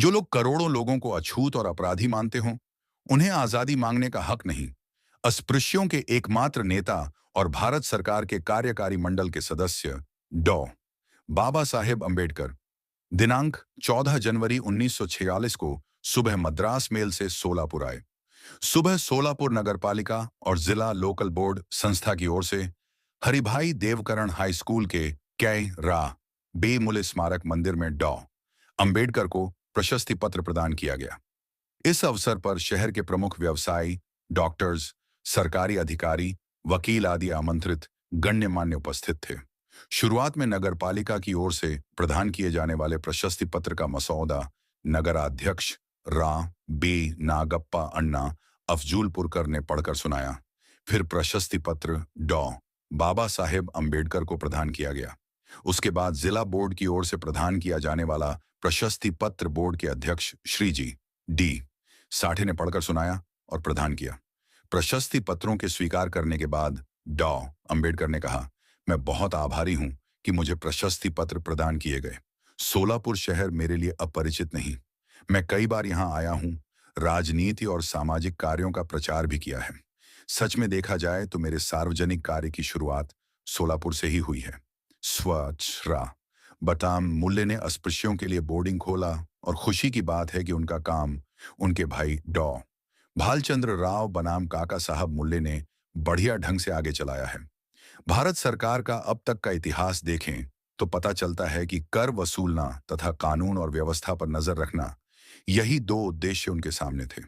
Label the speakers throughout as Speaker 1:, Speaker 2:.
Speaker 1: जो लोग करोड़ों लोगों को अछूत और अपराधी मानते हों, उन्हें आजादी मांगने का हक नहीं। अस्पृश्यों के एकमात्र नेता और भारत सरकार के कार्यकारी मंडल के सदस्य डॉ बाबा साहेब अंबेडकर दिनांक 14 जनवरी 1946 को सुबह मद्रास मेल से सोलापुर आए। सुबह सोलापुर नगरपालिका और जिला लोकल बोर्ड संस्था की ओर से हरिभाई देवकरण हाई स्कूल के कै रा बेमुले स्मारक मंदिर में डॉ अंबेडकर को प्रशस्ति पत्र प्रदान किया गया। इस अवसर पर शहर के प्रमुख व्यवसायी, डॉक्टर्स, सरकारी अधिकारी, वकील आदि आमंत्रित गण्यमान्य उपस्थित थे। शुरुआत में नगर पालिका की ओर से प्रदान किए जाने वाले प्रशस्ति पत्र का मसौदा नगराध्यक्ष रा बे नागप्पा अन्ना अफजूलपुरकर ने पढ़कर सुनाया। फिर प्रशस्ति पत्र डॉ बाबा साहेब अंबेडकर को प्रदान किया गया। उसके बाद जिला बोर्ड की ओर से प्रदान किया जाने वाला प्रशस्ति पत्र बोर्ड के अध्यक्ष श्री जी डी साठे ने पढ़कर सुनाया और प्रदान किया। प्रशस्ति पत्रों के स्वीकार करने के बाद डॉ अंबेडकर ने कहा, मैं बहुत आभारी हूं कि मुझे प्रशस्ति पत्र प्रदान किए गए। सोलापुर शहर मेरे लिए अपरिचित नहीं। मैं कई बार यहां आया हूं, राजनीति और सामाजिक कार्यों का प्रचार भी किया है। सच में देखा जाए तो मेरे सार्वजनिक कार्य की शुरुआत सोलापुर से ही हुई है। स्वच्छ रा बटाम मुल्ले ने अस्पृश्यों के लिए बोर्डिंग खोला और खुशी की बात है कि उनका काम उनके भाई डॉ भालचंद्र राव बनाम काका साहब मुल्ले ने बढ़िया ढंग से आगे चलाया है। भारत सरकार का अब तक का इतिहास देखें तो पता चलता है कि कर वसूलना तथा कानून और व्यवस्था पर नजर रखना, यही दो उद्देश्य उनके सामने थे।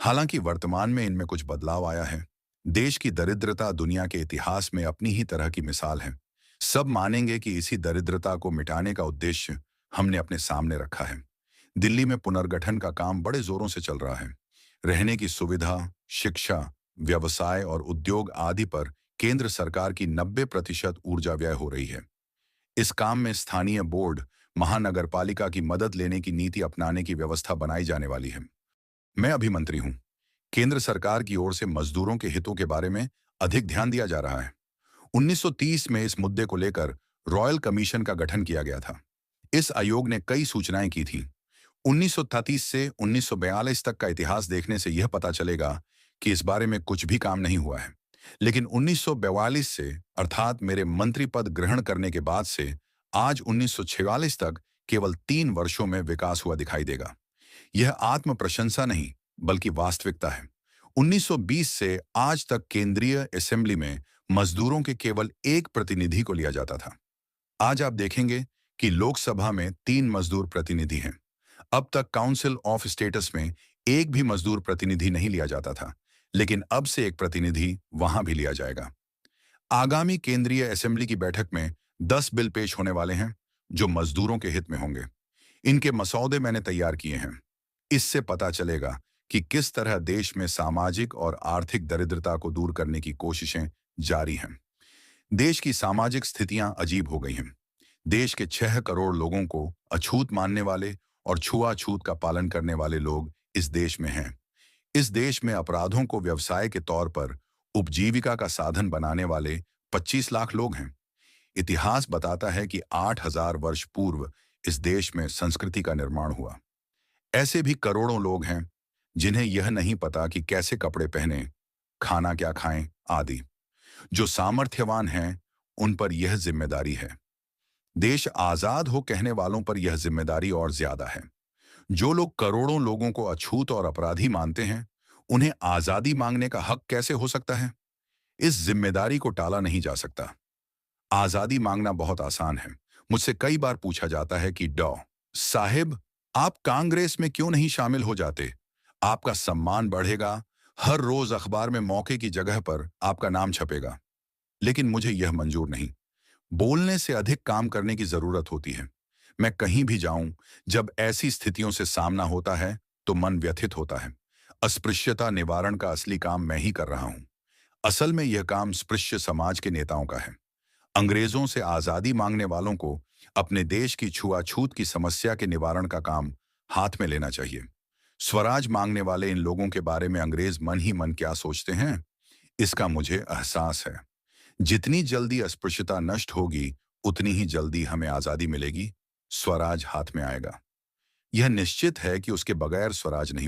Speaker 1: हालांकि वर्तमान में इनमें कुछ बदलाव आया है। देश की दरिद्रता दुनिया के इतिहास में अपनी ही तरह की मिसाल है। सब मानेंगे कि इसी दरिद्रता को मिटाने का उद्देश्य हमने अपने सामने रखा है। दिल्ली में पुनर्गठन का काम बड़े जोरों से चल रहा है। रहने की सुविधा, शिक्षा, व्यवसाय और उद्योग आदि पर केंद्र सरकार की 90% ऊर्जा व्यय हो रही है। इस काम में स्थानीय बोर्ड, महानगरपालिका की मदद लेने की नीति अपनाने की व्यवस्था बनाई जाने वाली है। मैं अभी मंत्री हूं। केंद्र सरकार की ओर से मजदूरों के हितों के बारे में अधिक ध्यान दिया जा रहा है। 1930 में इस मुद्दे को लेकर रॉयल कमीशन का गठन किया गया था। इस आयोग ने कई सूचनाएं की थीं। 1933 से 1942 तक का इतिहास देखने से यह पता चलेगा कि इस बारे में कुछ भी काम नहीं हुआ है। लेकिन 1942 से अर्थात मेरे मंत्री पद ग्रहण करने के बाद से आज 1946 तक केवल 3 वर्षों में विकास हुआ दिखाई देगा। यह आत्म प्रशंसा नहीं बल्कि वास्तविकता है। 1920 से आज तक केंद्रीय असेंबली में मजदूरों के केवल एक प्रतिनिधि को लिया जाता था। आज आप देखेंगे कि लोकसभा में 3 मजदूर प्रतिनिधि हैं। अब तक काउंसिल ऑफ स्टेटस में एक भी मजदूर प्रतिनिधि नहीं लिया जाता था, लेकिन अब से एक प्रतिनिधि वहां भी लिया जाएगा। आगामी केंद्रीय असेंबली की बैठक में 10 बिल पेश होने वाले हैं जो मजदूरों के हित में होंगे। इनके मसौदे मैंने तैयार किए हैं। इससे पता चलेगा कि किस तरह देश में सामाजिक और आर्थिक दरिद्रता को दूर करने की कोशिशें जारी हैं। देश की सामाजिक स्थितियां अजीब हो गई हैं। देश के 6 करोड़ लोगों को अछूत मानने वाले और छुआछूत का पालन करने वाले लोग इस देश में हैं। इस देश में अपराधों को व्यवसाय के तौर पर उपजीविका का साधन बनाने वाले 25 लाख लोग हैं। इतिहास बताता है कि 8000 वर्ष पूर्व इस देश में संस्कृति का निर्माण हुआ। ऐसे भी करोड़ों लोग हैं जिन्हें यह नहीं पता कि कैसे कपड़े पहने, खाना क्या खाएं आदि। जो सामर्थ्यवान हैं उन पर यह जिम्मेदारी है। देश आजाद हो कहने वालों पर यह जिम्मेदारी और ज्यादा है। जो लोग करोड़ों लोगों को अछूत और अपराधी मानते हैं, उन्हें आजादी मांगने का हक कैसे हो सकता है? इस जिम्मेदारी को टाला नहीं जा सकता। आजादी मांगना बहुत आसान है। मुझसे कई बार पूछा जाता है कि डॉ साहिब, आप कांग्रेस में क्यों नहीं शामिल हो जाते? आपका सम्मान बढ़ेगा, हर रोज अखबार में मौके की जगह पर आपका नाम छपेगा। लेकिन मुझे यह मंजूर नहीं। बोलने से अधिक काम करने की जरूरत होती है। मैं कहीं भी जाऊं, जब ऐसी स्थितियों से सामना होता है तो मन व्यथित होता है। अस्पृश्यता निवारण का असली काम मैं ही कर रहा हूं। असल में यह काम स्पृश्य समाज के नेताओं का है। अंग्रेजों से आजादी मांगने वालों को अपने देश की छुआछूत की समस्या के निवारण का काम हाथ में लेना चाहिए। स्वराज मांगने वाले इन लोगों के बारे में अंग्रेज मन ही मन क्या सोचते हैं, इसका मुझे एहसास है। जितनी जल्दी अस्पृश्यता नष्ट होगी, उतनी ही जल्दी हमें आजादी मिलेगी, स्वराज हाथ में आएगा। यह निश्चित है कि उसके बगैर स्वराज नहीं